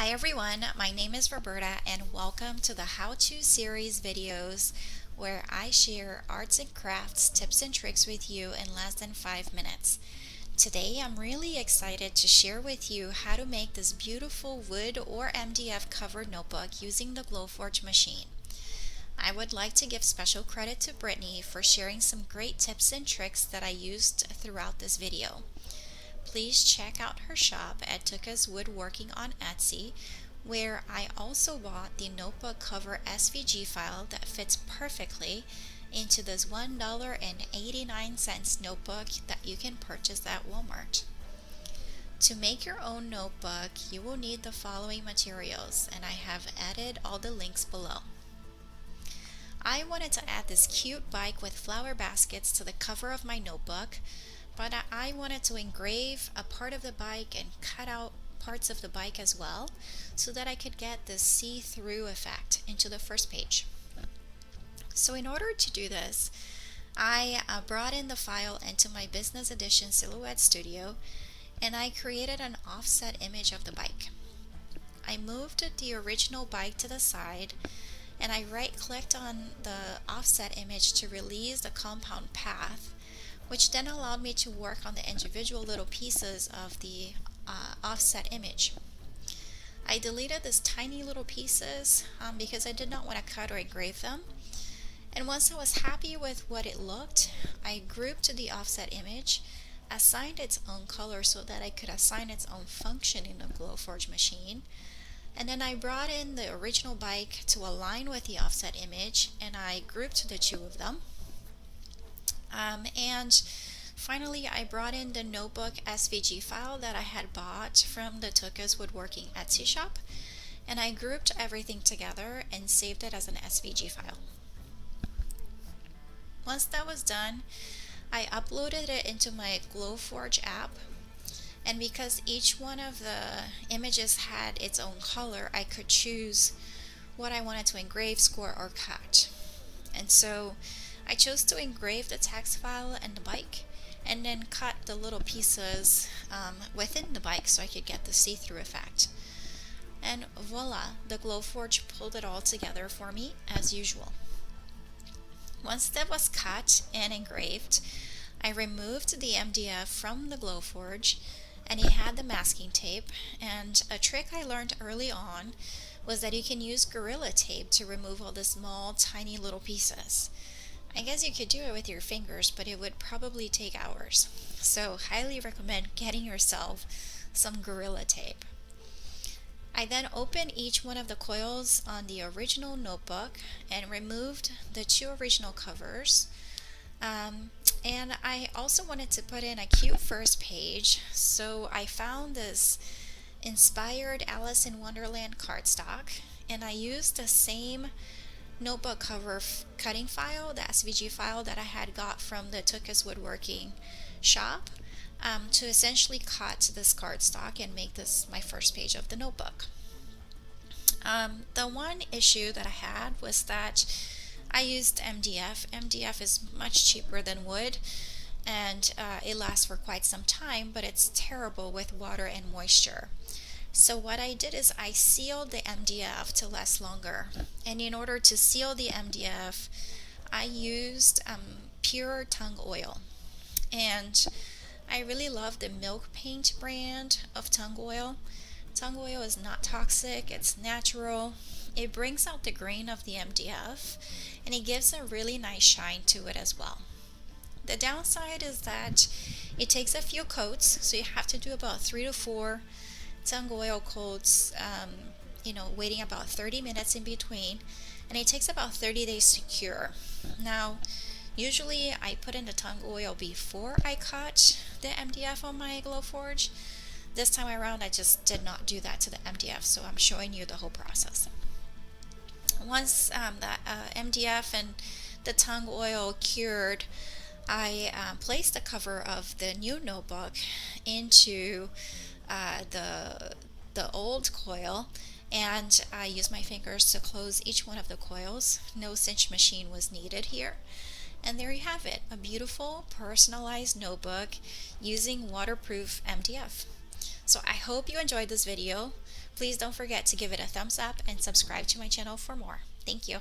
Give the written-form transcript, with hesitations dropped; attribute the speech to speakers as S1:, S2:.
S1: Hi everyone, my name is Roberta and welcome to the how-to series videos where I share arts and crafts tips and tricks with you in less than 5 minutes. Today I'm really excited to share with you how to make this beautiful wood or MDF covered notebook using the glowforge machine. I would like to give special credit to Brittany for sharing some great tips and tricks that I used throughout this video. Please check out her shop at Tuka's Woodworking on Etsy, where I also bought the notebook cover SVG file that fits perfectly into this $1.89 notebook that you can purchase at Walmart. To make your own notebook, you will need the following materials, and I have added all the links below. I wanted to add this cute bike with flower baskets to the cover of my notebook, but I wanted to engrave a part of the bike and cut out parts of the bike as well so that I could get this see-through effect into the first page. So in order to do this, I brought in the file into my Business Edition Silhouette Studio and I created an offset image of the bike. I moved the original bike to the side and I right-clicked on the offset image to release the compound path, which then allowed me to work on the individual little pieces of the offset image. I deleted these tiny little pieces because I did not want to cut or engrave them. And once I was happy with what it looked, I grouped the offset image, assigned its own color so that I could assign its own function in the glowforge machine. And then I brought in the original bike to align with the offset image, and I grouped the two of them. And finally, I brought in the notebook SVG file that I had bought from the Tuka's Woodworking Etsy shop, and I grouped everything together and saved it as an SVG file. Once that was done, I uploaded it into my glowforge app, and because each one of the images had its own color, I could choose what I wanted to engrave, score, or cut. And so I chose to engrave the text file and the bike and then cut the little pieces within the bike so I could get the see-through effect. And voila, the glowforge pulled it all together for me as usual. Once that was cut and engraved, I removed the MDF from the glowforge and it had the masking tape, and a trick I learned early on was that you can use Gorilla Tape to remove all the small tiny little pieces. I guess you could do it with your fingers, but it would probably take hours. So highly recommend getting yourself some Gorilla Tape. I then opened each one of the coils on the original notebook and removed the two original covers. And I also wanted to put in a cute first page, so I found this inspired Alice in Wonderland cardstock, and I used the same notebook cover cutting file, the SVG file that I had got from the Tuka's Woodworking shop, to essentially cut this cardstock and make this my first page of the notebook. The one issue that I had was that I used MDF. MDF is much cheaper than wood, and it lasts for quite some time, but it's terrible with water and moisture. So what I did is I sealed the MDF to last longer, and in order to seal the MDF, I used pure tung oil. And I really love the Milk Paint brand of tung oil. Tung oil is not toxic, it's natural. It brings out the grain of the MDF, and it gives a really nice shine to it as well. The downside is that it takes a few coats, so you have to do about 3 to 4 tung oil coats, waiting about 30 minutes in between, and it takes about 30 days to cure. Now, usually I put in the tung oil before I cut the MDF on my glowforge. This time around I just did not do that to the MDF, so I'm showing you the whole process. Once the MDF and the tung oil cured, I placed the cover of the new notebook into the old coil, and I used my fingers to close each one of the coils. No cinch machine was needed here. And there you have it, a beautiful personalized notebook using waterproof MDF. So I hope you enjoyed this video. Please don't forget to give it a thumbs up and subscribe to my channel for more. Thank you.